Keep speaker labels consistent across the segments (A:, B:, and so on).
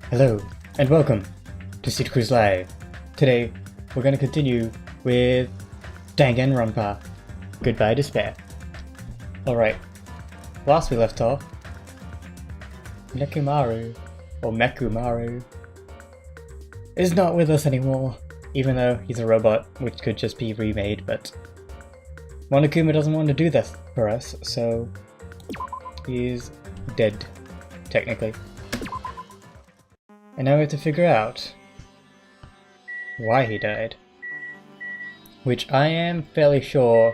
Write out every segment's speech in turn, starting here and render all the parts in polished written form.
A: Hello, and welcome to City Cruise Live. Today, we're going to continue with Danganronpa, Goodbye Despair. Alright, last we left off, Nekomaru, or Mekumaru, is not with us anymore, even though he's a robot, which could just be remade, but Monokuma doesn't want to do this for us, so he's dead, technically. And now we have to figure out why he died. Which I am fairly sure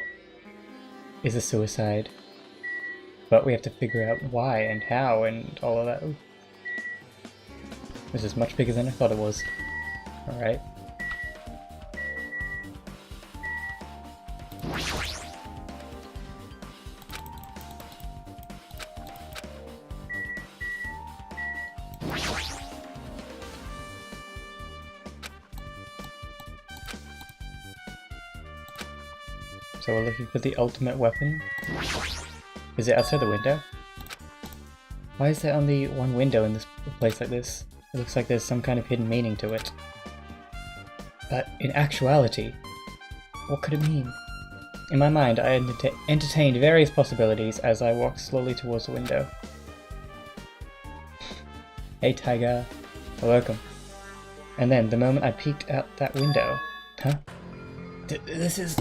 A: is a suicide. But we have to figure out why and how and all of that. Ooh. This is much bigger than I thought it was. Alright. So we're looking for the ultimate weapon. Is it outside the window? Why is there only one window in this place like this? It looks like there's some kind of hidden meaning to it. But in actuality, what could it mean? In my mind, I entertained various possibilities as I walked slowly towards the window. Hey Tiger, welcome. And then, the moment I peeked out that window... Huh? This is...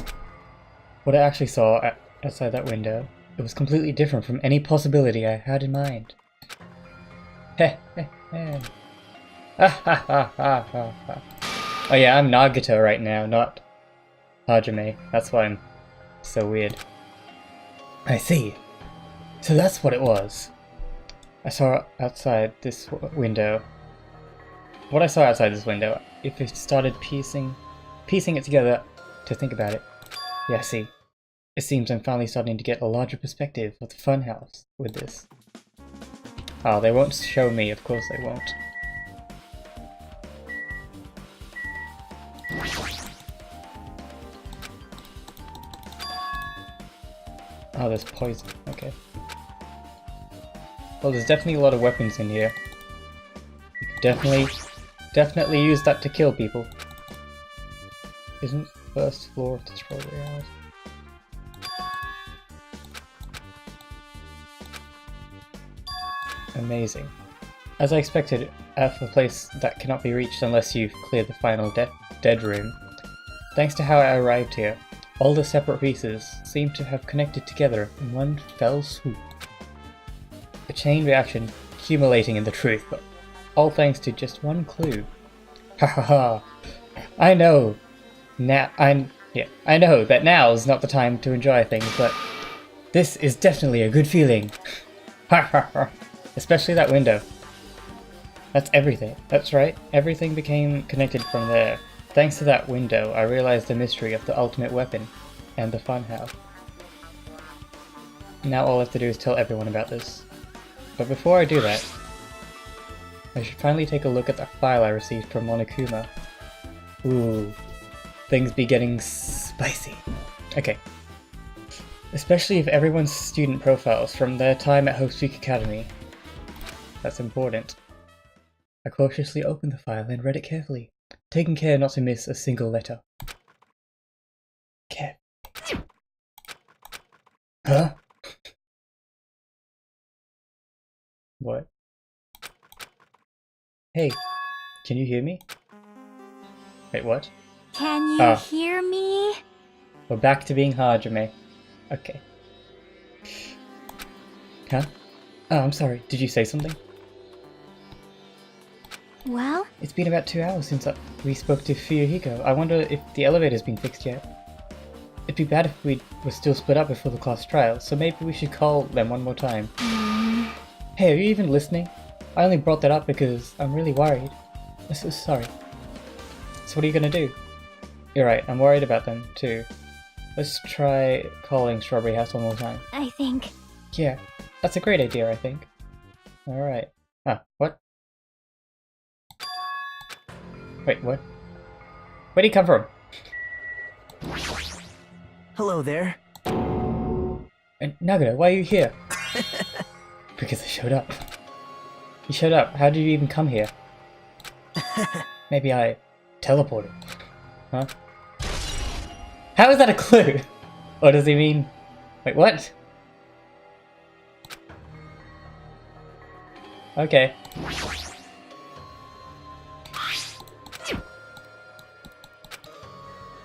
A: What I actually saw outside that window, it was completely different from any possibility I had in mind. Heh heh heh. Ha ha ha ha ha. Oh yeah, I'm Nagito right now, not Hajime. That's why I'm so weird. I see. So that's what it was. I saw outside this window. What I saw outside this window, if I started piecing it together to think about it. Yeah, see. It seems I'm finally starting to get a larger perspective of the funhouse with this. Oh, they won't show me, of course they won't. Oh, there's poison. Okay. Well, there's definitely a lot of weapons in here. You could definitely use that to kill people. Isn't first floor of the strawberry house? Amazing. As I expected, out of a place that cannot be reached unless you've cleared the final dead room. Thanks to how I arrived here, all the separate pieces seem to have connected together in one fell swoop. A chain reaction accumulating in the truth, but all thanks to just one clue. Ha ha ha! I know! I know that now's not the time to enjoy things, but this is definitely a good feeling. Ha ha ha! Especially that window. That's everything. That's right. Everything became connected from there. Thanks to that window, I realized the mystery of the ultimate weapon and the funhouse. Now all I have to do is tell everyone about this. But before I do that, I should finally take a look at the file I received from Monokuma. Ooh. Things be getting spicy. Okay. Especially if everyone's student profiles from their time at Hope's Peak Academy. That's important. I cautiously opened the file and read it carefully, taking care not to miss a single letter. Huh? What? Hey, can you hear me? Wait, what?
B: Can you hear me?
A: We're back to being Hajime. Okay. Huh? Oh, I'm sorry. Did you say something?
B: Well?
A: It's been about 2 hours since we spoke to Fuyuhiko. I wonder if the elevator's been fixed yet. It'd be bad if we were still split up before the class trial, so maybe we should call them one more time. Hey, are you even listening? I only brought that up because I'm really worried. I'm so sorry. So what are you gonna do? You're right, I'm worried about them too. Let's try calling Strawberry House one more time.
B: I think.
A: Yeah, that's a great idea, I think. Alright. Ah, what? Wait, what? Where'd he come from?
C: Hello there.
A: And Nagito, why are you here? Because I showed up. You showed up. How did you even come here? Maybe I teleported. Huh? How is that a clue? Or does he mean... Wait, what? Okay.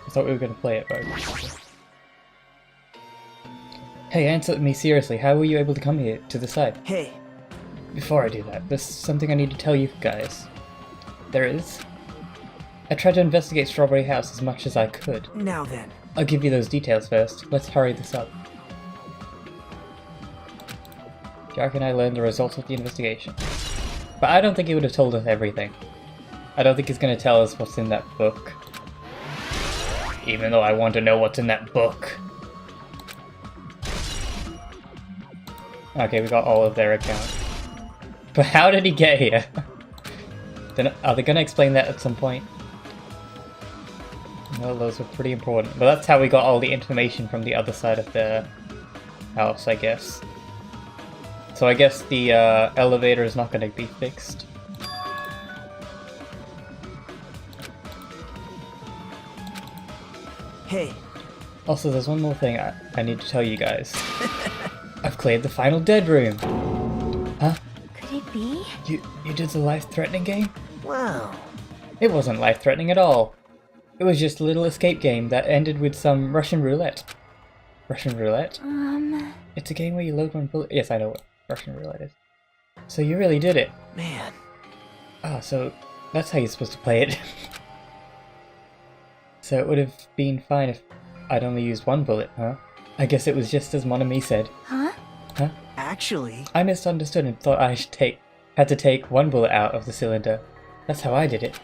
A: I thought we were gonna play it, but... Hey, answer me seriously. How were you able to come here to the site?
C: Hey.
A: Before I do that, there's something I need to tell you guys. There is? I tried to investigate Strawberry House as much as I could.
C: Now then.
A: I'll give you those details first. Let's hurry this up. Jack and I learned the results of the investigation. But I don't think he would have told us everything. I don't think he's going to tell us what's in that book. Even though I want to know what's in that book. Okay, we got all of their accounts. But how did he get here? Then are they going to explain that at some point? No, those were pretty important. But that's how we got all the information from the other side of the house, I guess. So I guess the elevator is not going to be fixed.
C: Hey.
A: Also, there's one more thing I need to tell you guys. I've cleared the final dead room. Huh?
B: Could it be?
A: You did the life-threatening game?
C: Wow.
A: It wasn't life-threatening at all. It was just a little escape game that ended with some Russian roulette. Russian roulette? It's a game where you load one bullet. Yes, I know what Russian roulette is. So you really did it.
C: Man.
A: Ah, so that's how you're supposed to play it. So it would have been fine if I'd only used one bullet, huh? I guess it was just as Monami said.
B: Huh?
A: Huh?
C: Actually...
A: I misunderstood and thought I had to take one bullet out of the cylinder. That's how I did it.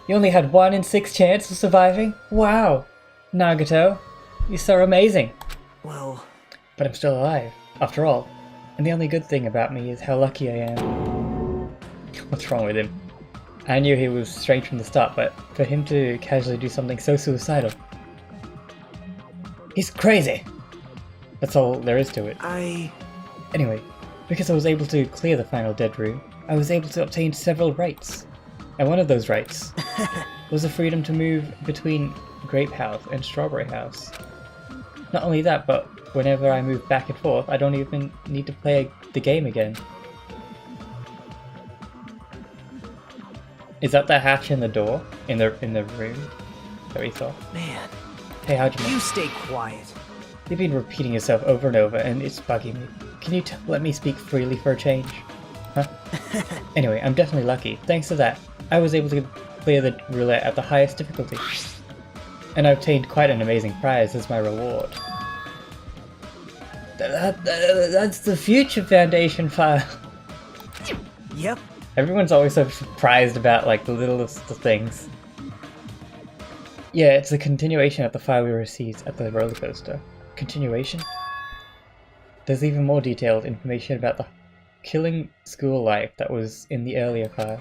A: You only had 1 in 6 chance of surviving? Wow! Nagato, you're so amazing!
C: Well...
A: But I'm still alive, after all. And the only good thing about me is how lucky I am. What's wrong with him? I knew he was strange from the start, but for him to casually do something so suicidal... He's crazy! That's all there is to it. Anyway, because I was able to clear the final dead room, I was able to obtain several rights. And one of those rights was the freedom to move between Grape House and Strawberry House. Not only that, but whenever I move back and forth, I don't even need to play the game again. Is that the hatch in the door? In the room that we saw?
C: Man.
A: Hey, how'd you know?
C: You stay quiet.
A: You've been repeating yourself over and over, and it's bugging me. Can you let me speak freely for a change? Huh? Anyway, I'm definitely lucky. Thanks to that, I was able to clear the roulette at the highest difficulty. And I obtained quite an amazing prize as my reward. That's the Future Foundation file.
C: Yep.
A: Everyone's always so surprised about, like, the littlest of things. Yeah, it's a continuation of the file we received at the roller coaster. Continuation? There's even more detailed information about the killing school life that was in the earlier file.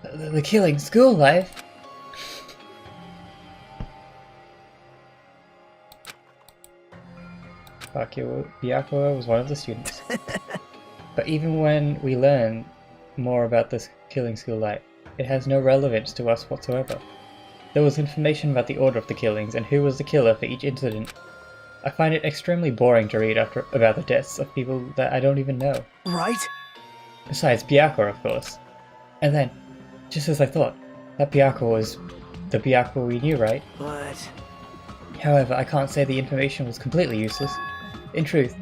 A: The killing school life? Byakuya was one of the students. But even when we learn more about this killing school life, it has no relevance to us whatsoever. There was information about the order of the killings and who was the killer for each incident. I find it extremely boring to read about the deaths of people that I don't even know.
C: Right?
A: Besides Byakuya, of course. And then, just as I thought, that Byakuya was the Byakuya we knew, right?
C: But...
A: However, I can't say the information was completely useless. In truth,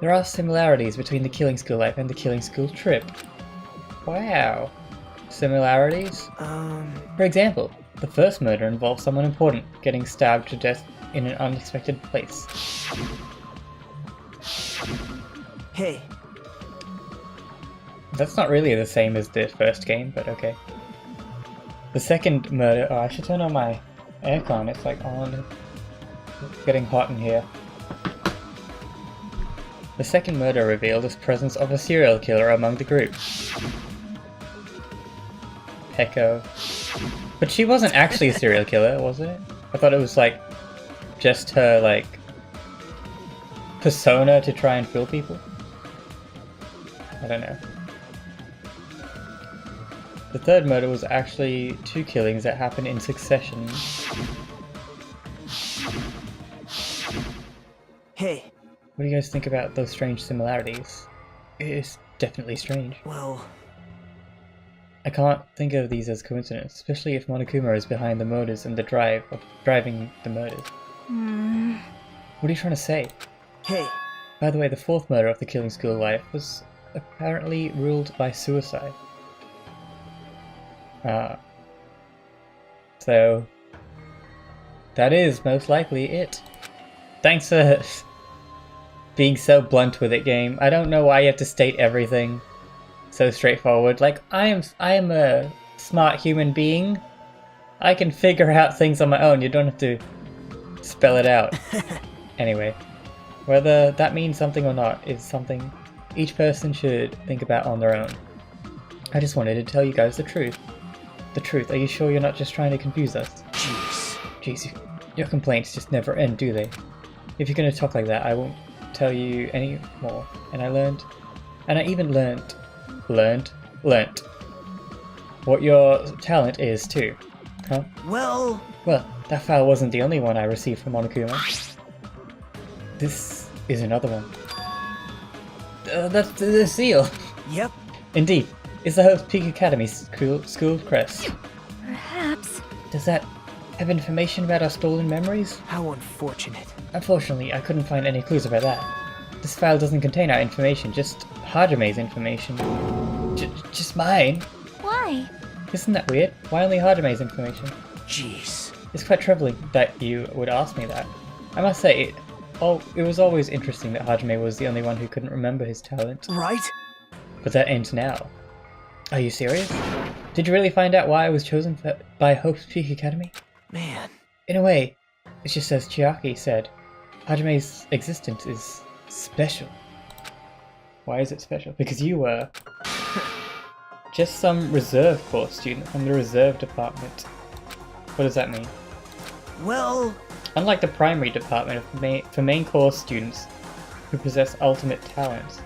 A: there are similarities between the killing school life and the killing school trip. Wow. Similarities? For example, the first murder involved someone important getting stabbed to death in an unexpected place.
C: Hey.
A: That's not really the same as the first game, but okay. The second murder... Oh, I should turn on my aircon. It's like on... It's getting hot in here. The second murder revealed the presence of a serial killer among the group. Peko. But she wasn't actually a serial killer, was it? I thought it was like just her like persona to try and fool people. I don't know. The third murder was actually 2 killings that happened in succession.
C: Hey,
A: What do you guys think about those strange similarities? It is definitely strange.
C: well,
A: I can't think of these as coincidence, especially if Monokuma is behind the murders and the drive of driving the murders. What are you trying to say?
C: hey,
A: By the way, the 4th murder of the killing school life was apparently ruled by suicide. So that is most likely it. Thanks for being so blunt with it, game. I don't know why you have to state everything so straightforward. Like, I am a smart human being. I can figure out things on my own. You don't have to spell it out. Anyway, whether that means something or not is something each person should think about on their own. I just wanted to tell you guys the truth. The truth. Are you sure you're not just trying to confuse us? Jeez, your complaints just never end, do they? If you're gonna talk like that, I won't tell you any more. And I even learnt what your talent is too. Huh?
C: well,
A: That file wasn't the only one I received from Monokuma. This is another one. That's the seal.
C: yep.
A: Indeed. It's the Hope's Peak Academy school crest.
B: Perhaps.
A: Does that have information about our stolen memories?
C: How unfortunate.
A: Unfortunately, I couldn't find any clues about that. This file doesn't contain our information, just Hajame's information. Just mine?
B: Why?
A: Isn't that weird? Why only Hajame's information?
C: Jeez.
A: It's quite troubling that you would ask me that. I must say, it was always interesting that Hajime was the only one who couldn't remember his talent.
C: Right?
A: But that ends now. Are you serious? Did you really find out why I was chosen by Hope's Peak Academy?
C: Man.
A: In a way, it's just as Chiaki said, Hajame's existence is special. Why is it special? Because you were just some reserve corps student from the reserve department. What does that mean?
C: Well,
A: Unlike the primary department for main course students who possess ultimate talents,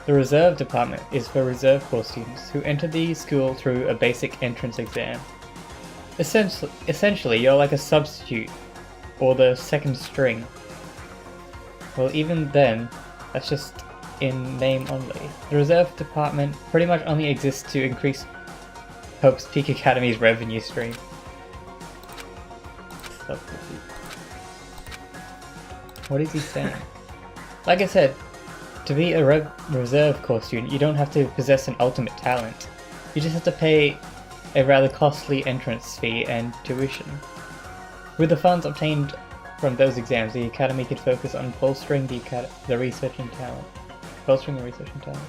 A: the reserve department is for reserve corps students who enter the school through a basic entrance exam. Essentially, you're like a substitute, or the second string. Well, even then, that's just in name only. The reserve department pretty much only exists to increase Hope's Peak Academy's revenue stream. Substitute. What is he saying? Like I said, to be a reserve corps student, you don't have to possess an ultimate talent. You just have to pay a rather costly entrance fee and tuition. With the funds obtained from those exams, the academy could focus on bolstering the researching talent. Bolstering the researching talent.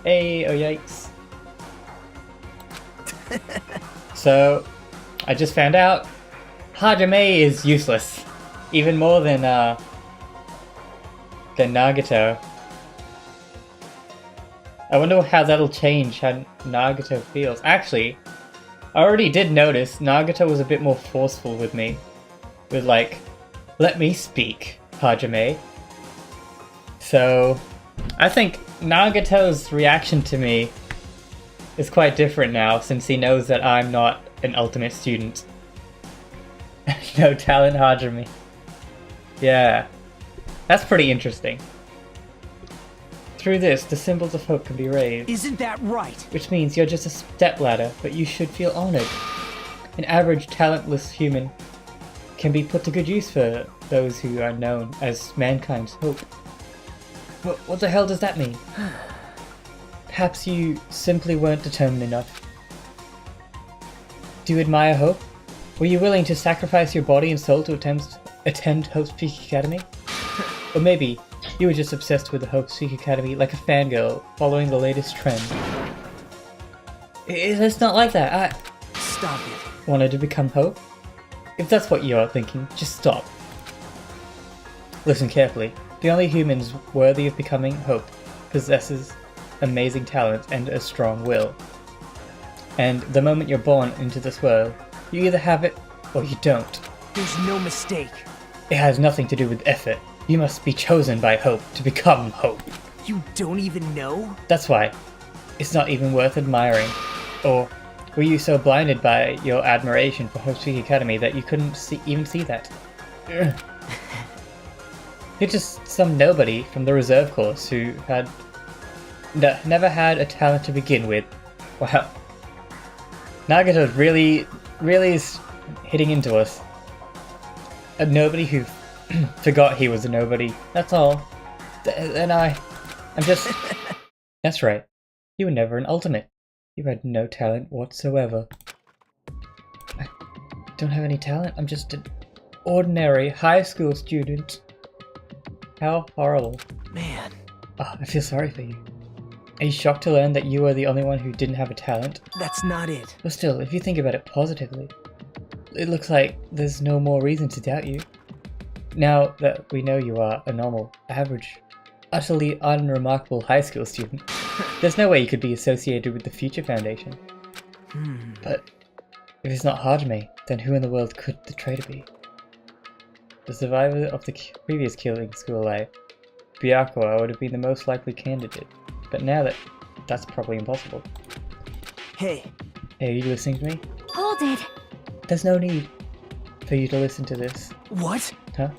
A: Hey, oh yikes. So, I just found out Hajime is useless. Even more than Nagato. I wonder how that'll change how Nagato feels. Actually, I already did notice Nagato was a bit more forceful with me. With like, let me speak, Hajime. So, I think Nagato's reaction to me is quite different now since he knows that I'm not an ultimate student. No talent Hajime. Yeah, that's pretty interesting. Through this, the symbols of hope can be raised.
C: Isn't that right?
A: Which means you're just a stepladder, but you should feel honored. An average, talentless human can be put to good use for those who are known as mankind's hope. What the hell does that mean? Perhaps you simply weren't determined enough. Do you admire hope? Were you willing to sacrifice your body and soul to attend Hope's Peak Academy? Or maybe you were just obsessed with the Hope's Peak Academy like a fangirl following the latest trend. It's not like that.
C: Stop it.
A: Wanted to become Hope? If that's what you're thinking, just stop. Listen carefully. The only humans worthy of becoming Hope possesses amazing talent and a strong will. And the moment you're born into this world, you either have it or you don't.
C: There's no mistake.
A: It has nothing to do with effort. You must be chosen by Hope to become Hope.
C: You don't even know?
A: That's why. It's not even worth admiring. Or were you so blinded by your admiration for Hope's Peak Academy that you couldn't even see that? Ugh. You're just some nobody from the reserve course who had never had a talent to begin with. Wow. Nagato's really is hitting into us. A nobody who forgot he was a nobody. That's all. And I'm just... That's right. You were never an ultimate. You had no talent whatsoever. I don't have any talent. I'm just an ordinary high school student. How horrible.
C: Man.
A: Oh, I feel sorry for you. Are you shocked to learn that you were the only one who didn't have a talent?
C: That's not it.
A: But still, if you think about it positively, it looks like there's no more reason to doubt you. Now that we know you are a normal, average, utterly unremarkable high school student, there's no way you could be associated with the Future Foundation. But if it's not Hajime, then who in the world could the traitor be? The survivor of the previous killing school life, Byakuya would have been the most likely candidate. But now that's probably impossible.
C: Hey.
A: Hey, are you listening to me?
B: Hold it.
A: There's no need for you to listen to this.
C: What?
A: Huh?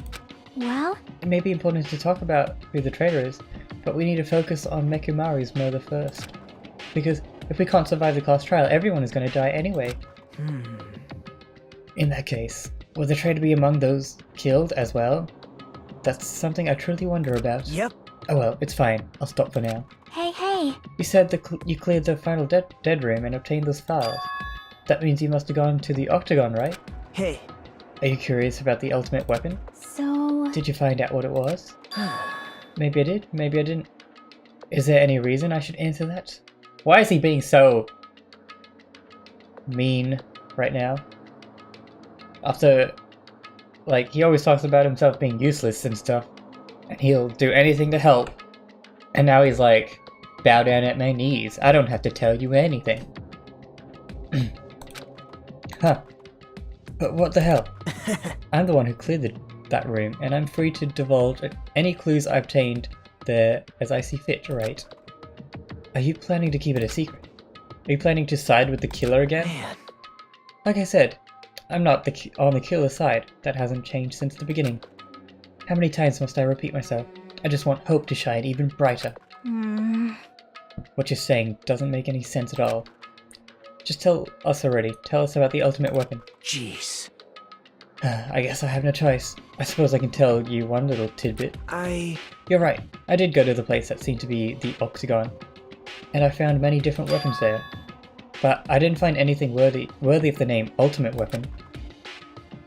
B: Well?
A: It may be important to talk about who the traitor is, but we need to focus on Mekumaru's murder first. Because if we can't survive the class trial, everyone is going to die anyway. In that case, will the traitor be among those killed as well? That's something I truly wonder about.
C: Yep.
A: Oh well, it's fine. I'll stop for now.
B: Hey.
A: You said you cleared the final dead room and obtained those files. That means you must have gone to the Octagon, right?
C: Hey.
A: Are you curious about the ultimate weapon?
B: So...
A: Did you find out what it was? Maybe I did, maybe I didn't. Is there any reason I should answer that? Why is he being so... mean right now? After... like, he always talks about himself being useless and stuff. And he'll do anything to help. And now he's like, bow down at my knees. I don't have to tell you anything. Huh. But what the hell? I'm the one who cleared that room, and I'm free to divulge any clues I obtained there as I see fit, right? Are you planning to keep it a secret? Are you planning to side with the killer again?
C: Man.
A: Like I said, I'm not on the killer's side. That hasn't changed since the beginning. How many times must I repeat myself? I just want Hope to shine even brighter. What you're saying doesn't make any sense at all. Just tell us already. Tell us about the ultimate weapon.
C: Jeez.
A: I guess I have no choice. I suppose I can tell you one little tidbit. You're right. I did go to the place that seemed to be the Octagon. And I found many different weapons there. But I didn't find anything worthy of the name Ultimate Weapon.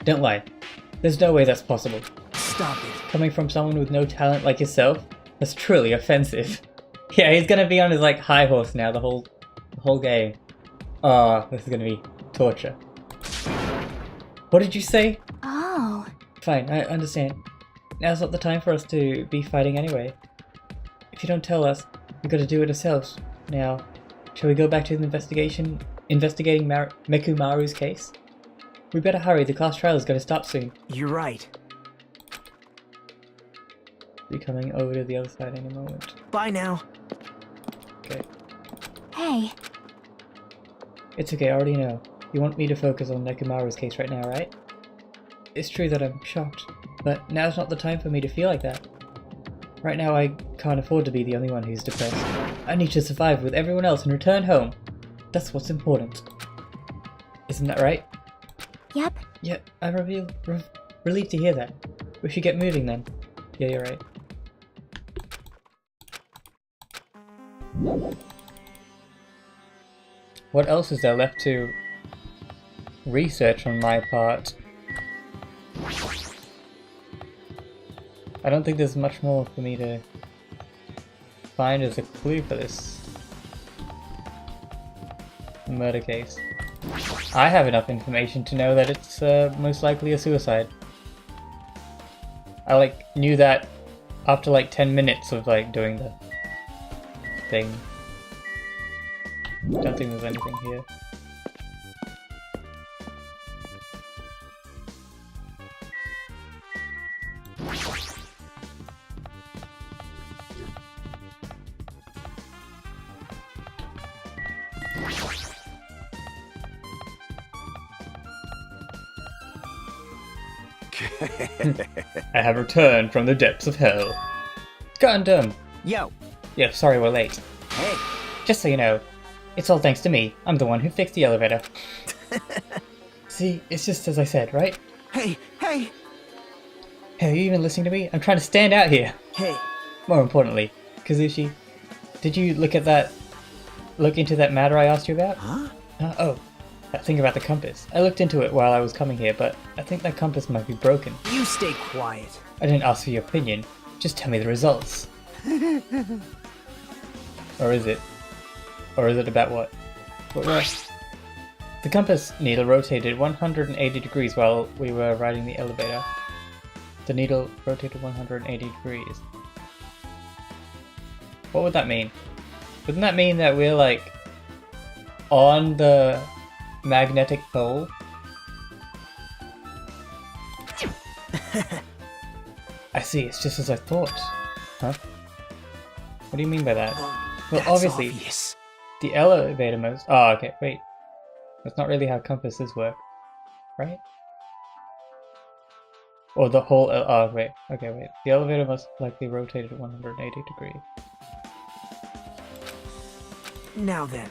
A: Don't lie. There's no way that's possible.
C: Stop it.
A: Coming from someone with no talent like yourself, that's truly offensive. Yeah, he's gonna be on his like high horse now the whole game. Oh, this is gonna be torture. What did you say?
B: Oh.
A: Fine, I understand. Now's not the time for us to be fighting anyway. If you don't tell us, we gotta do it ourselves. Now, shall we go back to the investigating Mekumaru's case? We better hurry, the class trial is gonna start soon.
C: You're right.
A: Be coming over to the other side any moment.
C: Bye now.
A: Okay.
B: Hey.
A: It's okay, I already know. You want me to focus on Mekumaru's case right now, right? It's true that I'm shocked, but now's not the time for me to feel like that. Right now I can't afford to be the only one who's depressed. I need to survive with everyone else and return home. That's what's important. Isn't that right?
B: Yep.
A: Yeah, I'm relieved to hear that. We should get moving then. Yeah, you're right. What else is there left to research on my part? I don't think there's much more for me to find as a clue for this murder case. I have enough information to know that it's most likely a suicide. I knew that after 10 minutes of doing the thing. Don't think there's anything here. I have returned from the depths of hell. Gundam!
C: Yo.
A: Yeah, sorry we're late.
C: Hey.
A: Just so you know, it's all thanks to me. I'm the one who fixed the elevator. See, it's just as I said, right?
C: Hey.
A: Hey, are you even listening to me? I'm trying to stand out here.
C: Hey.
A: More importantly, Kazushi, did you look into that matter I asked you about?
C: Huh?
A: Oh, that thing about the compass. I looked into it while I was coming here, but I think that compass might be broken.
C: You stay quiet.
A: I didn't ask for your opinion. Just tell me the results. Or is it? Or is it about what? What? The compass needle rotated 180 degrees while we were riding the elevator. The needle rotated 180 degrees. What would that mean? Wouldn't that mean that we're like on the magnetic pole? I see, it's just as I thought. Huh? What do you mean by that? Well,
C: That's
A: obviously,
C: obvious.
A: the elevator must... Oh, okay, wait. That's not really how compasses work, right? Or the whole... Oh, wait. Okay, wait. The elevator must likely rotate at 180 degrees.
C: Now then.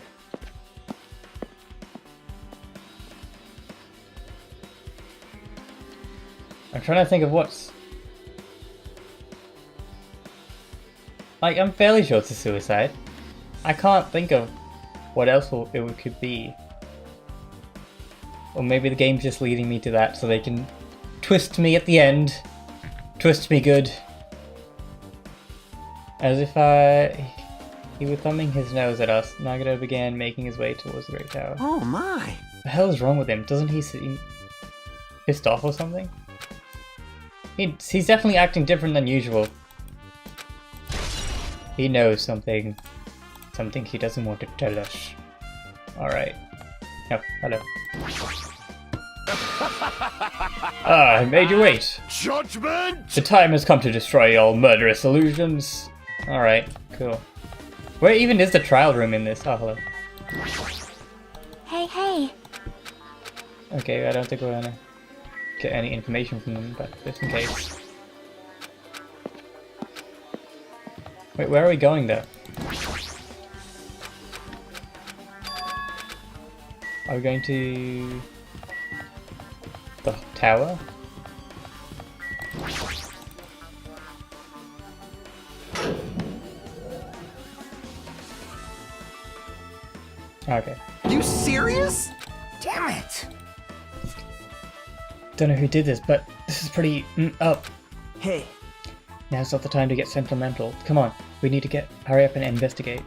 A: I'm trying to think of what's... Like, I'm fairly sure it's a suicide. I can't think of what else it could be. Or maybe the game's just leading me to that so they can twist me at the end. Twist me good. As if he were thumbing his nose at us, Nagito began making his way towards the Great Tower.
C: Oh my.
A: The hell is wrong with him? Doesn't he seem pissed off or something? He's definitely acting different than usual. He knows something. Something he doesn't want to tell us. Alright. Oh, hello. I made you wait.
D: Judgment!
A: The time has come to destroy all murderous illusions. Alright, cool. Where even is the trial room in this? Oh, hello.
B: Hey.
A: Okay, I don't think we're gonna get any information from them, but just in case. Wait, where are we going though? Are we going to the tower? Okay.
C: You serious? Damn it.
A: Don't know who did this, but this is pretty up.
C: Hey.
A: Now's not the time to get sentimental. Come on, we need to hurry up and investigate.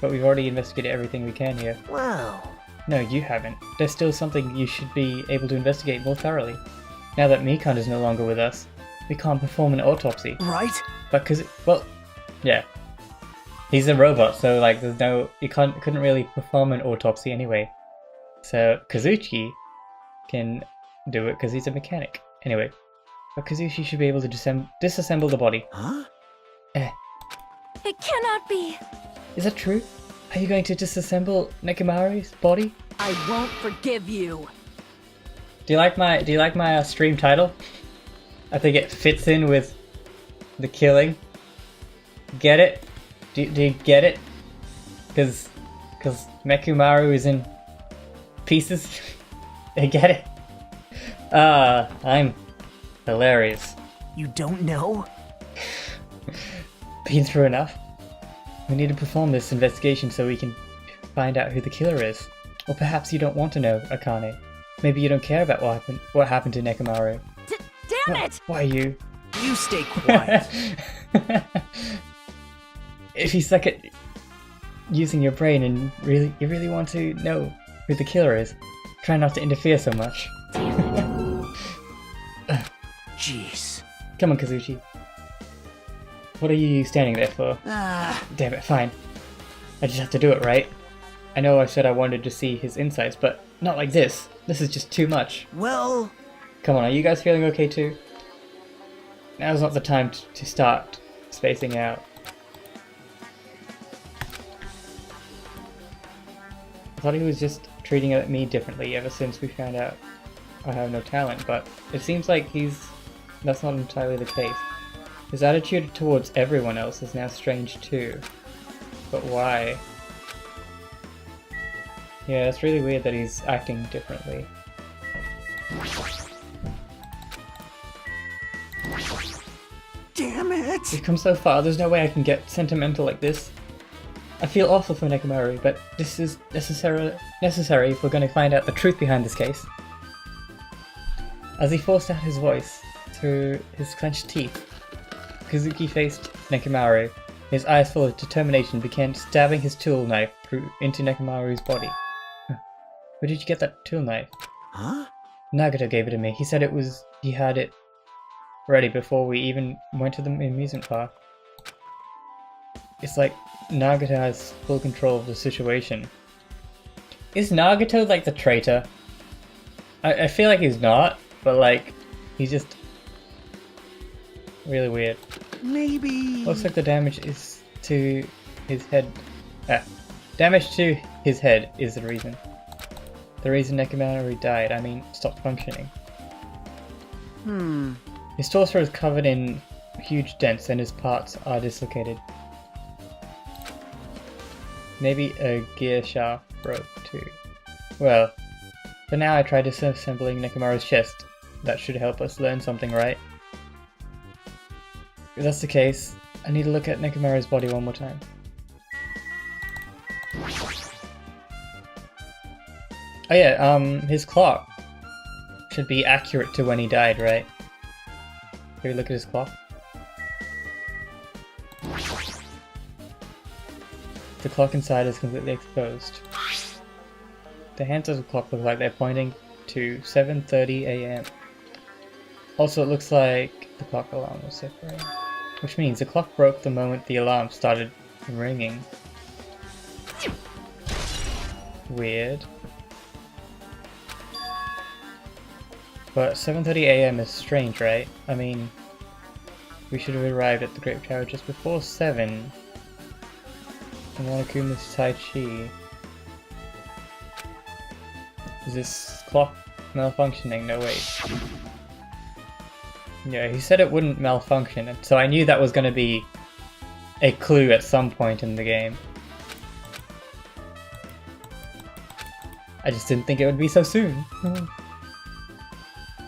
A: But we've already investigated everything we can here.
C: Wow.
A: No, you haven't. There's still something you should be able to investigate more thoroughly. Now that Mikan is no longer with us, we can't perform an autopsy.
C: Right?
A: But well, yeah. He's a robot, so like there's no... You couldn't really perform an autopsy anyway. So Kazuchi can do it because he's a mechanic. Anyway, but Kazuchi should be able to disassemble the body.
C: Huh?
B: It cannot be.
A: Is that true? Are you going to disassemble Nekomaru's body?
E: I won't forgive you.
A: Do you like my stream title? I think it fits in with the killing. Get it? Do you get it? Because Mekumaru is in pieces. I get it. I'm hilarious.
C: You don't know?
A: Been through enough. We need to perform this investigation so we can find out who the killer is. Or perhaps you don't want to know, Akane. Maybe you don't care about what happened to Nekomaru.
E: Damn it!
A: Why you?
C: You stay quiet.
A: If you suck at using your brain and you really want to know who the killer is, try not to interfere so much.
C: Jeez.
A: Come on, Kazuchi. What are you standing there for? Damn it, fine. I just have to do it, right? I know I said I wanted to see his insights, but not like this. This is just too much.
C: Well...
A: Come on, are you guys feeling okay too? Now's not the time to start spacing out. I thought he was just treating me differently ever since we found out I have no talent, but it seems like that's not entirely the case. His attitude towards everyone else is now strange too. But why? Yeah, it's really weird that he's acting differently.
C: Damn it!
A: We've come so far, there's no way I can get sentimental like this. I feel awful for Nekomaru, but this is necessary if we're going to find out the truth behind this case. As he forced out his voice through his clenched teeth, Kazuki faced Nekomaru. His eyes full of determination began stabbing his tool knife into Nekomaru's body. Where did you get that tool knife?
C: Huh?
A: Nagato gave it to me. He said he had it ready before we even went to the amusement park. It's like Nagato has full control of the situation. Is Nagato like the traitor? I feel like he's not, but like, he's just really weird.
C: Maybe...
A: Looks like the damage is to his head. Damage to his head is the reason. The reason Nekomaru died, I mean, stopped functioning. His torso is covered in huge dents and his parts are dislocated. Maybe a gear shaft broke too. Well, for now I tried disassembling Nekomaru's chest. That should help us learn something, right? If that's the case, I need to look at Nekomaru's body one more time. Oh yeah, his clock should be accurate to when he died, right? Can we look at his clock? The clock inside is completely exposed. The hands of the clock look like they're pointing to 7:30 AM. Also, it looks like the clock alarm was separated, which means the clock broke the moment the alarm started ringing. Weird. But 7:30 AM is strange, right? I mean, we should have arrived at the Great Tower just before 7. And Monokuma's Tai Chi. Is this clock malfunctioning? No, wait. Yeah, he said it wouldn't malfunction, so I knew that was going to be a clue at some point in the game. I just didn't think it would be so soon.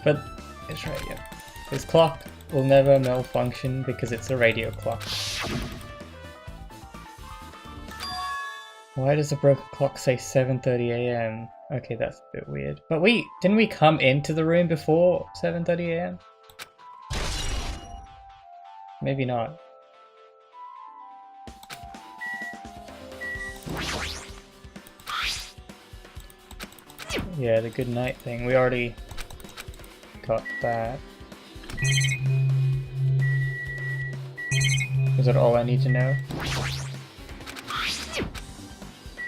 A: But it's right, yeah. His clock will never malfunction because it's a radio clock. Why does the broken clock say 7:30 AM? Okay, that's a bit weird. But didn't we come into the room before 7:30 AM? Maybe not. Yeah, the good night thing. We already got that. Is that all I need to know?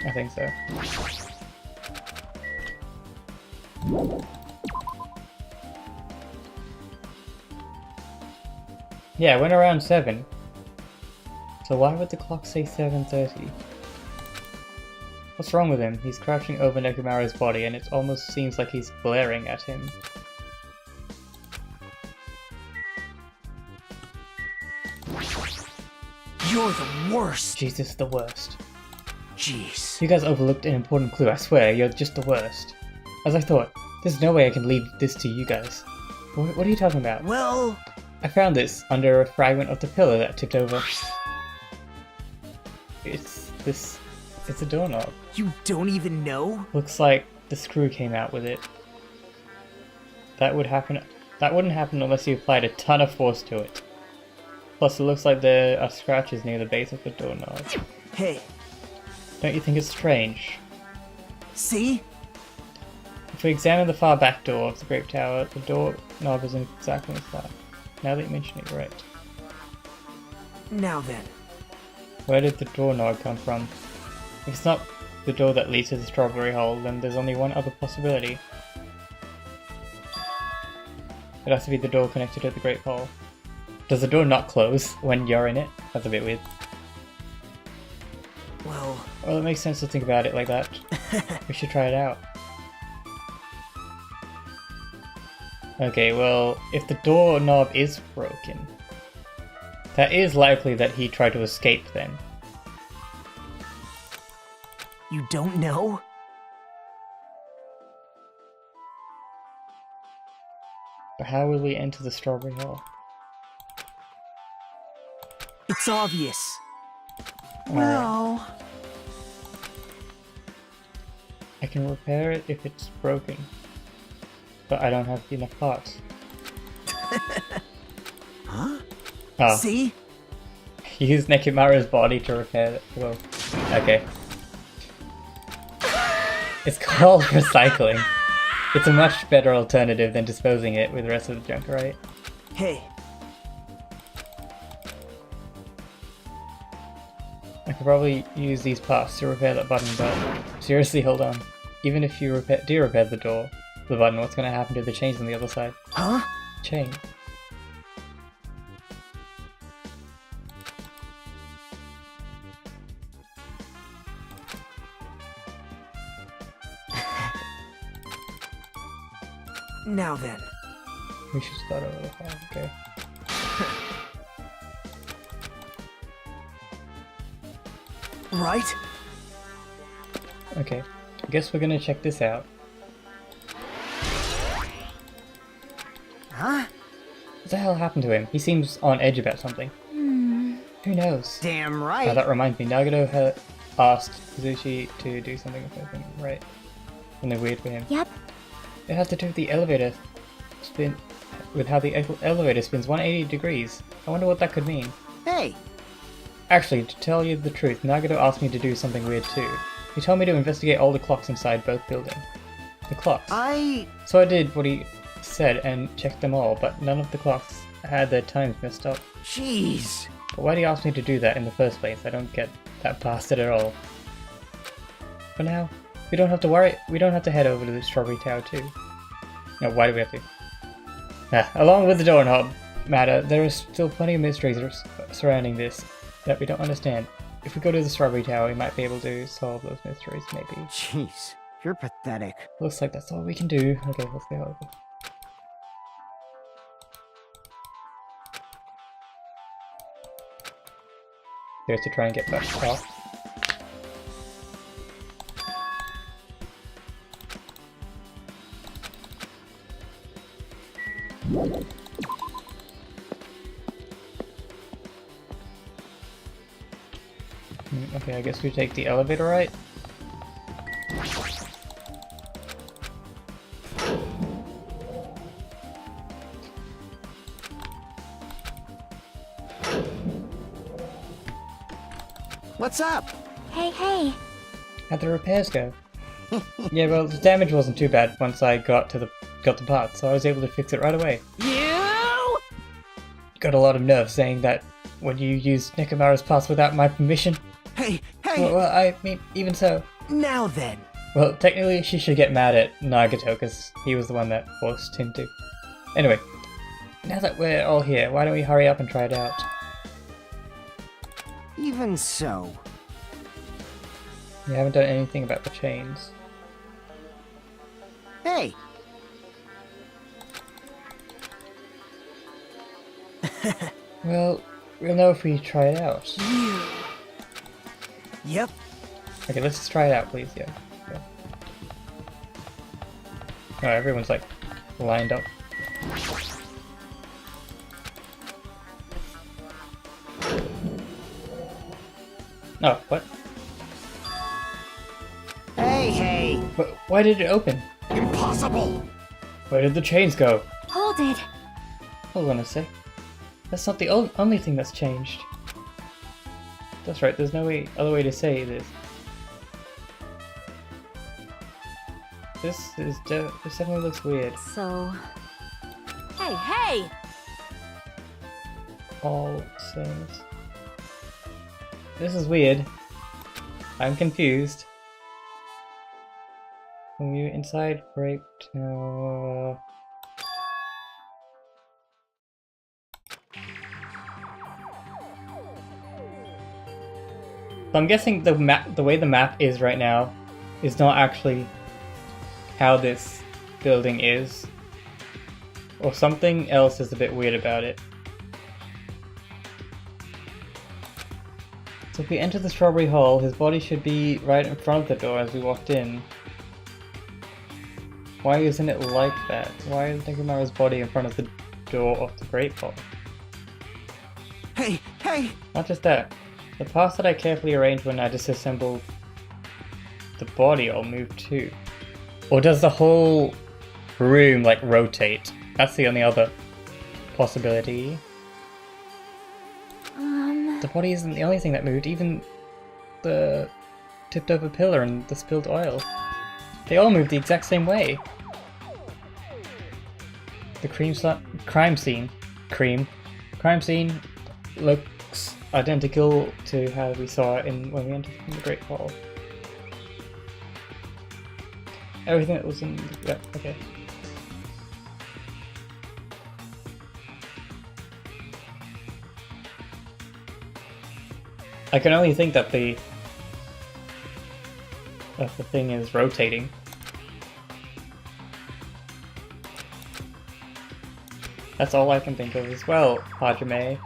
A: I think so. Yeah, it went around 7. So why would the clock say 7:30? What's wrong with him? He's crouching over Nekomaru's body and it almost seems like he's glaring at him.
C: You're the worst!
A: Jesus, the worst.
C: Jeez.
A: You guys overlooked an important clue, I swear, you're just the worst. As I thought, there's no way I can leave this to you guys. What are you talking about?
C: Well...
A: I found this under a fragment of the pillar that tipped over. It's a doorknob.
C: You don't even know?
A: Looks like the screw came out with it. That wouldn't happen unless you applied a ton of force to it. Plus it looks like there are scratches near the base of the doorknob.
C: Hey.
A: Don't you think it's strange?
C: See?
A: If we examine the far back door of the Great Tower, the doorknob isn't exactly flat. Now that you mention it, you're right.
C: Now then.
A: Where did the doorknob come from? If it's not the door that leads to the strawberry hole, then there's only one other possibility. It has to be the door connected to the Great Hall. Does the door not close when you're in it? That's a bit weird. Well, it makes sense to think about it like that. We should try it out. Okay, well, if the doorknob is broken, that is likely that he tried to escape then.
C: You don't know?
A: But how will we enter the Strawberry Hall?
C: It's obvious.
A: Alright. I can repair it if it's broken, but I don't have enough parts.
C: Huh?
A: Oh,
C: See?
A: use Nekimaru's body to repair it. Well, okay. It's called recycling. It's a much better alternative than disposing it with the rest of the junk, right?
C: Hey,
A: I could probably use these parts to repair that button, but seriously, hold on. Even if you do repair the button, what's going to happen to the chains on the other side?
C: huh?
A: Chain.
C: Now then.
A: We should start over the file, okay.
C: Right?
A: Okay, I guess we're gonna check this out.
C: Huh?
A: What the hell happened to him? He seems on edge about something. Who knows?
C: Damn
A: Oh,
C: right.
A: that reminds me, Nagato had asked Suzuki to do something with him, right? Something weird for him.
B: Yep.
A: It has to do with the elevator spin, with how the elevator spins 180 degrees. I wonder what that could mean.
C: Hey,
A: Actually, to tell you the truth, Nagato asked me to do something weird too. He told me to investigate all the clocks inside both buildings. The clocks. So I did what he said and checked them all, but none of the clocks had their times messed up.
C: Jeez.
A: But why did he ask me to do that in the first place? I don't get that bastard at all. For now, we don't have to worry. We don't have to head over to the Strawberry Tower too. No, why do we have to? Along with the doorknob matter, there are still plenty of mysteries surrounding this that we don't understand. If we go to the Strawberry Tower, we might be able to solve those mysteries, maybe.
C: Jeez, you're pathetic.
A: Looks like that's all we can do. Okay, let's go over. Here's to try and get back off. Okay, I guess we take the elevator, right?
C: What's up?
B: Hey, hey.
A: How'd the repairs go? Yeah, well, the damage wasn't too bad once I got the parts, so I was able to fix it right away.
E: You!
A: Got a lot of nerve saying that when you used Nekomaru's parts without my permission.
C: Hey, hey!
A: Well, I mean, even so.
C: Now then.
A: Well, technically she should get mad at Nagato because he was the one that forced him to. Anyway, now that we're all here, why don't we hurry up and try it out?
C: Even so.
A: We haven't done anything about the chains.
C: Hey!
A: Well, we'll know if we try it out.
C: You. Yep.
A: Okay, let's just try it out, please. Yeah. Oh, everyone's like lined up. Oh, what?
C: Hey, hey!
A: But why did it open?
C: Impossible!
A: Where did the chains go?
B: Hold it.
A: Hold on a sec. That's not the only thing that's changed. That's right, there's no other way to say this. This definitely looks weird.
E: So... Hey, hey!
A: All things. This is weird. I'm confused. When we were inside Grape Tower... So I'm guessing the way the map is right now is not actually how this building is. Or something else is a bit weird about it. So if we enter the Strawberry Hall, his body should be right in front of the door as we walked in. Why isn't it like that? Why is Danganronpa's body in front of the door of the Great Hall?
C: Hey, hey!
A: Not just that. The parts that I carefully arranged when I disassembled the body all move too. Or does the whole room like rotate? That's the only other possibility. The body isn't the only thing that moved, even the tipped over pillar and the spilled oil. They all moved the exact same way. The crime scene looks identical to how we saw it when we entered the Great Hall. Everything that was in the... Yeah, okay. I can only think that the thing is rotating. That's all I can think of as well, Hajime.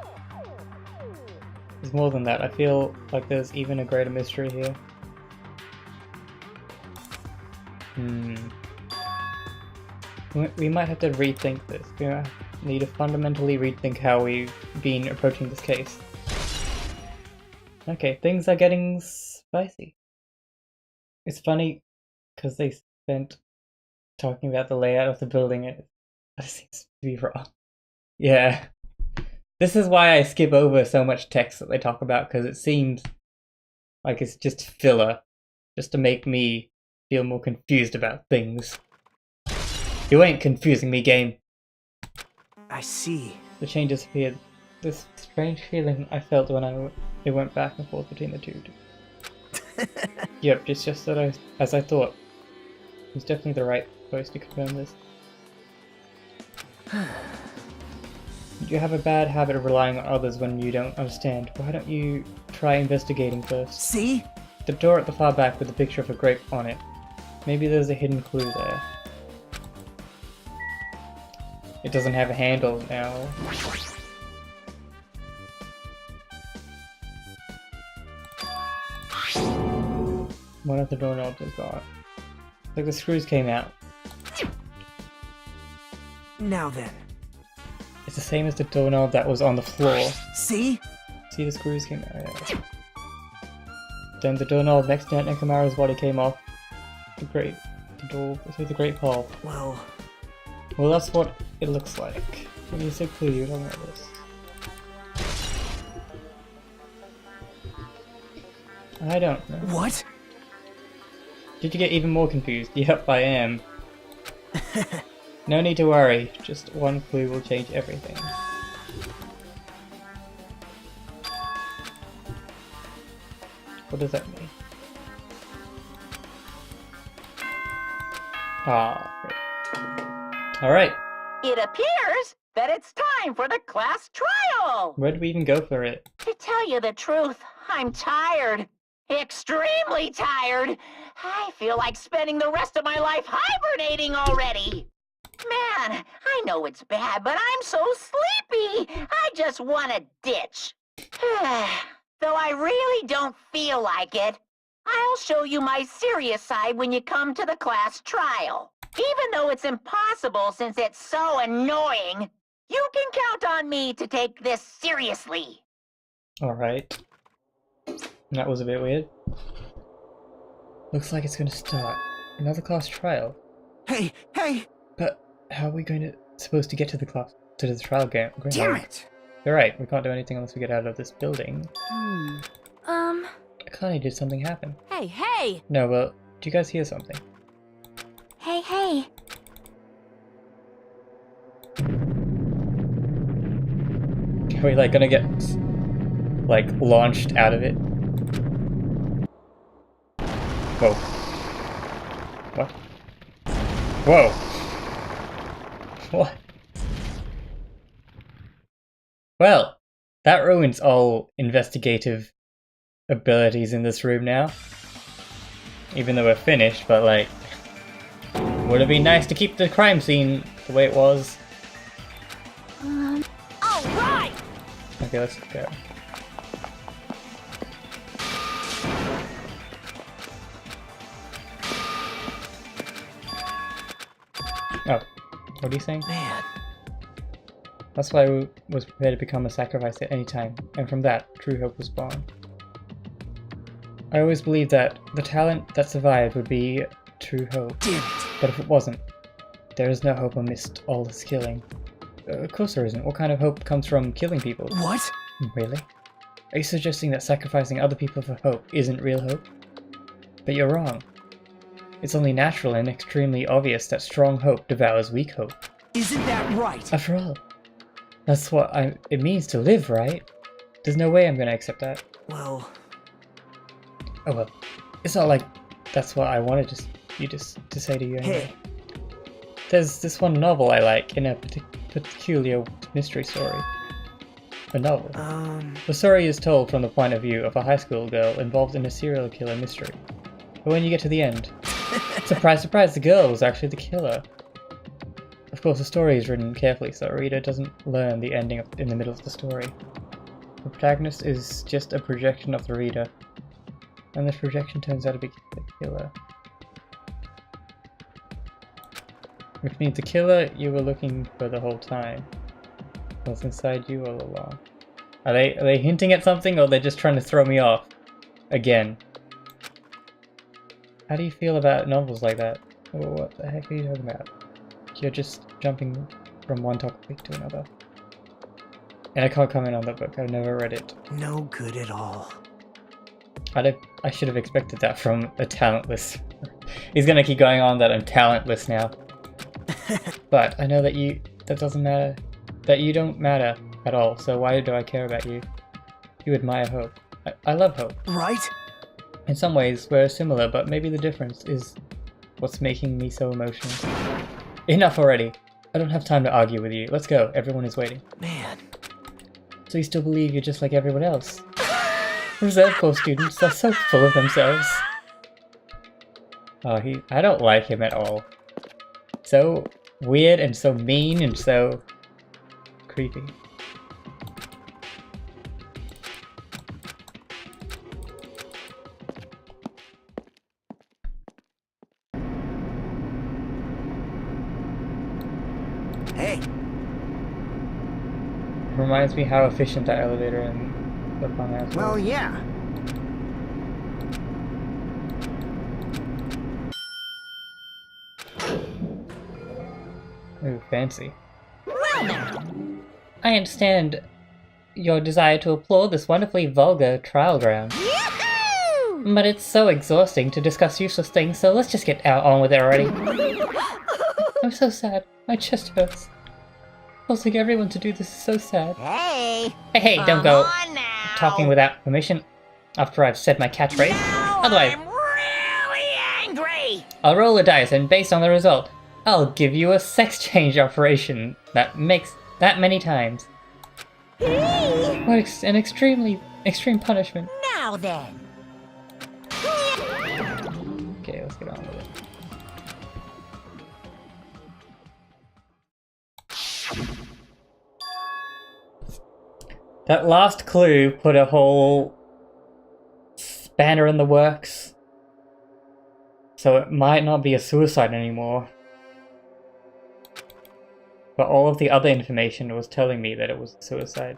A: There's more than that. I feel like there's even a greater mystery here. We might have to rethink this. We might need to fundamentally rethink how we've been approaching this case. Okay, things are getting spicy. It's funny because they spent talking about the layout of the building and it seems to be wrong. Yeah. This is why I skip over so much text that they talk about, because it seems like it's just filler, just to make me feel more confused about things. You ain't confusing me, game.
C: I see.
A: The changes appeared. This strange feeling I felt when it went back and forth between the two. Yep, it's just that as I thought. It was definitely the right choice to confirm this. You have a bad habit of relying on others when you don't understand. Why don't you try investigating first?
C: See?
A: The door at the far back with the picture of a grape on it. Maybe there's a hidden clue there. It doesn't have a handle now. One of the doorknobs is gone. Like the screws came out.
C: Now then.
A: It's the same as the doorknob that was on the floor.
C: See?
A: See, the screws came out. Yeah. Then the doorknob next to Nekomara's body came off. The Great Hall. Well, that's what it looks like. When you say clue, you're talking about this. I don't know.
C: What?
A: Did you get even more confused? Yep, I am. No need to worry, just one clue will change everything. What does that mean? Ah, great. Alright.
E: It appears that it's time for the class trial!
A: Where do we even go for it?
E: To tell you the truth, I'm tired. Extremely tired. I feel like spending the rest of my life hibernating already. Man, I know it's bad, but I'm so sleepy. I just want to ditch. Though I really don't feel like it. I'll show you my serious side when you come to the class trial. Even though it's impossible since it's so annoying, you can count on me to take this seriously.
A: Alright. That was a bit weird. Looks like it's gonna start. Another class trial.
C: Hey, hey!
A: But how are we supposed to get to the trial game?
C: Damn it!
A: You're right, we can't do anything unless we get out of this building. Connie, did something happen?
E: Hey, hey!
A: No, well, do you guys hear something?
B: Hey, hey.
A: Are we like gonna get like launched out of it? Whoa. What? Whoa. What? Well, that ruins all investigative abilities in this room now. Even though we're finished, but like, would have been nice to keep the crime scene the way it was. Okay, let's go. Oh, what are you saying?
C: Man.
A: That's why I was prepared to become a sacrifice at any time, and from that, true hope was born. I always believed that the talent that survived would be true hope.
C: Damn it.
A: But if it wasn't, there is no hope amidst all this killing. Of course there isn't. What kind of hope comes from killing people?
C: What?
A: Really? Are you suggesting that sacrificing other people for hope isn't real hope? But you're wrong. It's only natural and extremely obvious that strong hope devours weak hope.
C: Isn't that right?
A: After all, that's what it means to live, right? There's no way I'm gonna accept that.
C: Well...
A: Oh well, it's not like that's what I wanted you to say to you anyway.
C: Hey.
A: There's this one novel I like in a peculiar mystery story. A novel. The story is told from the point of view of a high school girl involved in a serial killer mystery. But when you get to the end, surprise, surprise, the girl was actually the killer. Of course, the story is written carefully so the reader doesn't learn the ending in the middle of the story. The protagonist is just a projection of the reader, and this projection turns out to be the killer. Which means the killer you were looking for the whole time was inside you all along. Are they hinting at something, or they're just trying to throw me off? Again. How do you feel about novels like that? What the heck are you talking about? You're just jumping from one topic to another. And I can't comment on that book, I've never read it.
C: No good at all.
A: I should have expected that from a talentless... He's gonna keep going on that I'm talentless now. But I know that that doesn't matter. That you don't matter at all, so why do I care about you? You admire hope. I love hope.
C: Right?
A: In some ways, we're similar, but maybe the difference is what's making me so emotional. Enough already. I don't have time to argue with you. Let's go. Everyone is waiting.
C: Man.
A: So you still believe you're just like everyone else? Reserve Corps students are so full of themselves. Oh, I don't like him at all. So weird and so mean and so creepy.
C: Hey.
A: Reminds me how efficient that elevator in the funhouse was.
C: Well, yeah.
A: Ooh, fancy.
B: Well now.
A: I understand your desire to applaud this wonderfully vulgar trial ground.
B: Yoo-hoo!
A: But it's so exhausting to discuss useless things, so let's just get on with it already. I'm so sad. My chest hurts. Forcing everyone to do this is so sad.
E: Hey!
A: Hey, don't go
E: on now.
A: talking without permission after I've said my catchphrase.
E: Now
A: Otherwise,
E: I'm really angry!
A: I'll roll a dice, and based on the result, I'll give you a sex change operation that makes that many times. What an extreme punishment.
B: Now then.
A: Okay, let's get on with it. That last clue put a whole spanner in the works. So it might not be a suicide anymore. But all of the other information was telling me that it was a suicide.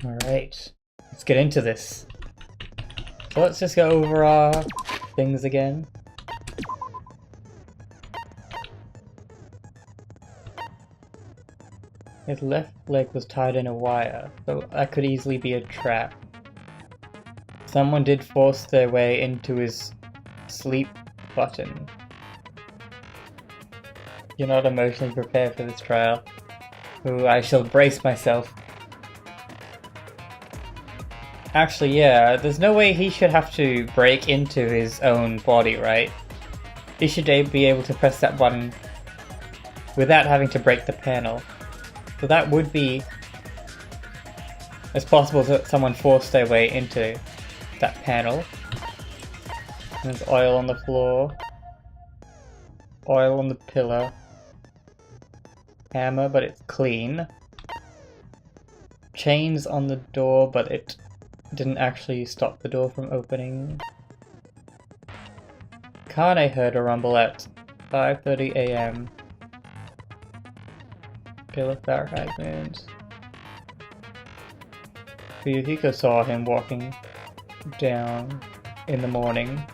A: Alright, let's get into this. So let's just go over our things again. His left leg was tied in a wire, so that could easily be a trap. Someone did force their way into his sleep button. You're not emotionally prepared for this trial. Ooh, I shall brace myself. Actually, yeah, there's no way he should have to break into his own body, right? He should be able to press that button without having to break the panel. So that would be... It's possible that someone forced their way into that panel. There's oil on the floor. Oil on the pillar. Hammer, but it's clean. Chains on the door, but it didn't actually stop the door from opening. Kane heard a rumble at 5:30 AM. Pillar fragments. Fuyuhiko saw him walking down in the morning.